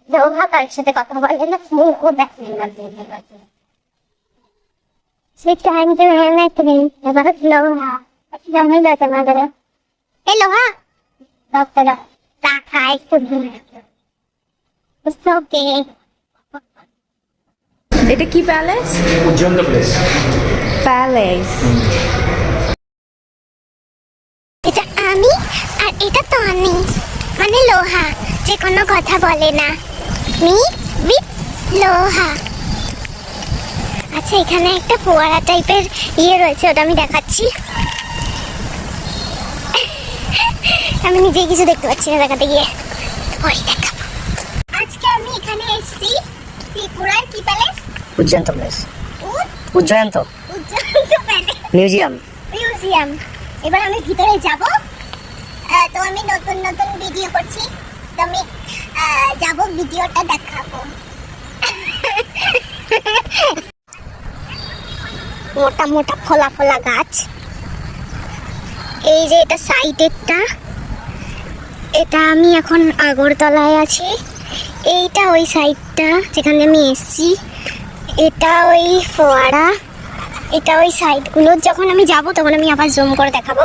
লোহা তার সাথে কথা বলে না, মুখও দেখে না। লোহা জমে যাচ্ছে আমাদের। এই লোহা টাকা একটু ওকে। এটা কি প্যালেস? উজ্জয়ন্ত প্লেস। প্যালেস। এটা আমি আর এটা তো আমি, মানে লোহা যে কোনো কথা বলে না। মি উইথ লোহা। আচ্ছা, এখানে একটা ফোয়ারা টাইপের রয়েছে, ওটা আমি দেখাচ্ছি। আমি নিজেই কিছু দেখতে পাচ্ছি না দেখাতে গিয়ে, পরে দেখাবো। আজকে আমি এখানে এসেছি ত্রিপুরার কি palace? Ujjayanta place. Ujjayanta palace museum. এবার আমি ভিতরে যাব। তো আমি নতুন নতুন ভিডিও করছি, তো আমি যাব, ভিডিওটা দেখাবো। মোটা মোটা ফলা ফলা গাছ। এই যে এটা সাইডেরটা, এটা আমি এখন আগরতলায় আছি। এইটা ওই সাইডটা যেখানে আমি এসছি, এটা ওই ফোয়ারা, এটা ওই সাইডগুলো। যখন আমি যাব তখন আমি আবার জুম করে দেখাবো,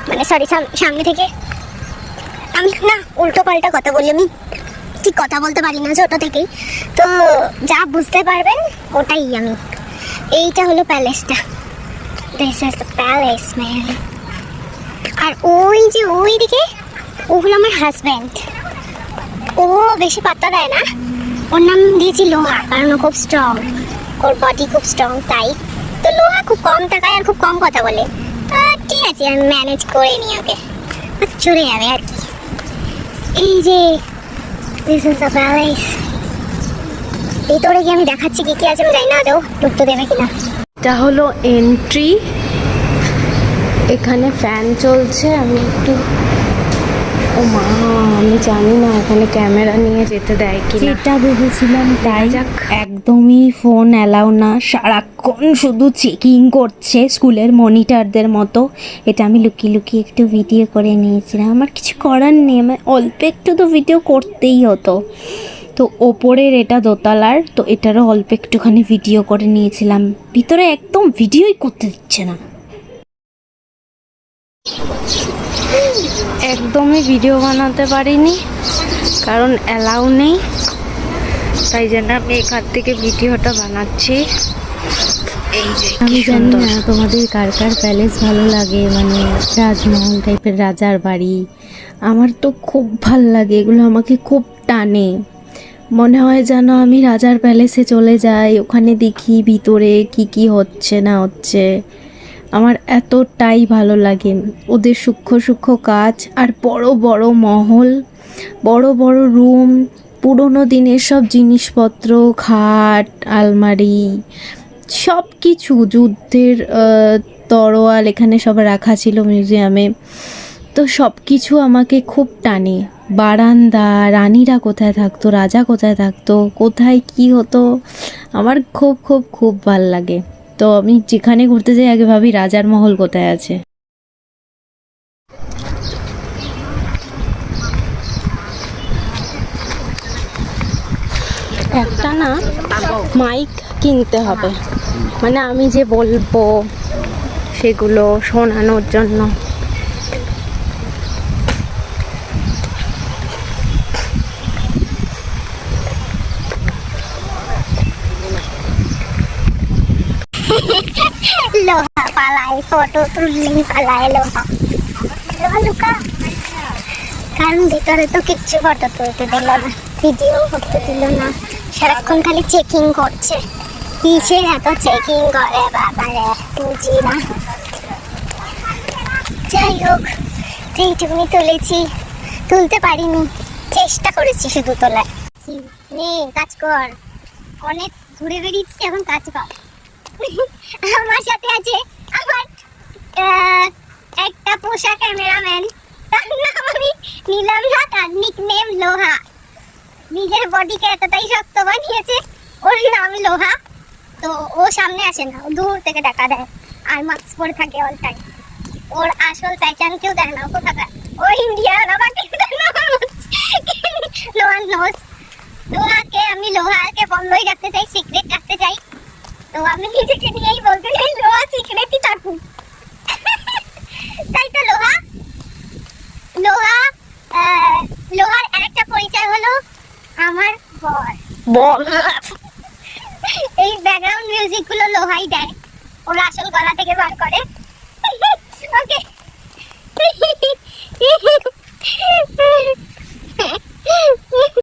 মানে সরি সামনে থেকে। আমি না উল্টো পাল্টা কথা বলি, আমি ঠিক কথা বলতে পারি না ছোটো থেকেই, তো যা বুঝতে পারবেন ওটাই আমি। এইটা হলো প্যালেসটা, this is the palace man. আর ওই যে ওই দিকে ওগুলো আমার হাজব্যান্ড, ও বেশি পাত্তা দেয় না। ওর নাম দিয়েছি লোহা, কারণ ও খুব স্ট্রং, ওর বডি খুব স্ট্রং, তাই তো লোহা খুব কম টাকায় আর খুব কম কথা বলে। ঠিক আছে, আমি ম্যানেজ করে নিই, ওকে চলে যাবে আর কি। এই যে দিস ইজ দ্য প্যালেস। ভিতরে গিয়ে আমি দেখাচ্ছি কি কি আছে, আমি জানি না আদৌ ঢুকতে দেবে কিনা। এটা হলো এন্ট্রি। এখানে ফ্যান চলছে। আমি একটু, ও মা, আমি জানি না এখানে ক্যামেরা নিয়ে যেতে দেয় কি। যেটা ভেবেছিলাম তাই, যাক। একদমই ফোন অ্যালাউ না, সারাক্ষণ শুধু চেকিং করছে স্কুলের মনিটরদের মতো। এটা আমি লুকিয়ে লুকিয়ে একটু ভিডিও করে নিয়েছিলাম, আমার কিছু করার নেই, আমার অল্প একটু তো ভিডিও করতেই হতো। তো ওপরের এটা দোতলার, তো এটারও অল্প একটুখানি ভিডিও করে নিয়েছিলাম। ভিতরে একদম ভিডিওই করতে দিচ্ছে না, একদমই ভিডিও বানাতে পারিনি কারণ অ্যালাউ নেই, তাই জন্য আমি এখান থেকে ভিডিওটা বানাচ্ছি। এই যে আমি জানি না তোমাদের কার কার প্যালেস ভালো লাগে, মানে রাজমহল টাইপের রাজার বাড়ি। আমার তো খুব ভাল লাগে এগুলো, আমাকে খুব টানে। মনে হয় যেন আমি রাজার প্যালেসে চলে যাই, ওখানে দেখি ভিতরে কি কি হচ্ছে না হচ্ছে। আমার এতটাই ভালো লাগে ওদের সূক্ষ্ম সূক্ষ্ম কাজ, আর বড় বড় মহল, বড় বড় রুম, পুরনো দিনের সব জিনিসপত্র, খাট, আলমারি, সব কিছু, যুদ্ধের তরোয়াল এখানে সব রাখা ছিল মিউজিয়ামে। তো সব কিছু আমাকে খুব টানে। বারান্দা, রানীরা কোথায় থাকতো, রাজা কোথায় থাকতো, কোথায় কি হতো, আমার খুব খুব খুব ভাল লাগে। তো আমি যেখানে ঘুরতে যাই আগে ভাবি রাজার মহল কোথায় আছে। একটা না মাইক কিনতে হবে, মানে আমি যে বলবো সেগুলো শোনানোর জন্য। লোহা পালায়, ফটো তুললেই পালায় লোহা। লোহা লুকা, কারণ ভিতরে তো কিচ্ছু ফটো তুলতে দিল না, ভিডিও করতে দিল না, সারাক্ষণ খালি চেকিং করছে। কিসের এত চেকিং করে বাবারে, বুঝি না। যাই হোক, যেইটুকুনি তুলেছি, তুলতে পারিনি, চেষ্টা করেছি শুধু তোলার। নে কাজ কর, অনেক ঘুরে বেরিয়েছি, এখন কাজ কর। আমার সাথে আছে আমার একটা পোষা ক্যামেরাম্যান, তার নাম আমি নিলাম না, তার নিকনেম লোহা। নিজের বডিকে এতটাই শক্ত বানিয়েছে, ওর নাম লোহা। তো ও সামনে আসে না, ও দূর থেকে দেখা দেয়, আর মাস্ক পরে থাকে অল টাইম। ওর আসল পেচান কেউ দেয় না, কোথাকার ও ইন্ডিয়ান, আবার কেউ দেয় না। লোহার নোজ, লোহাকে আমি লোহাকে বন্ধই রাখতে চাই, সিক্রেট রাখতে চাই। তো আমি নিজেকে নিয়েই বলতে চাই লোহা সিক্রেটই থাকুক। তাই তো লোহা লোহা লোহার আরেকটা পরিচয় হলো আমার বর। বল। এই ব্যাকগ্রাউন্ড মিউজিক গুলো লোহাই দেয়, ওর আসল গলা থেকে বার করে। ওকে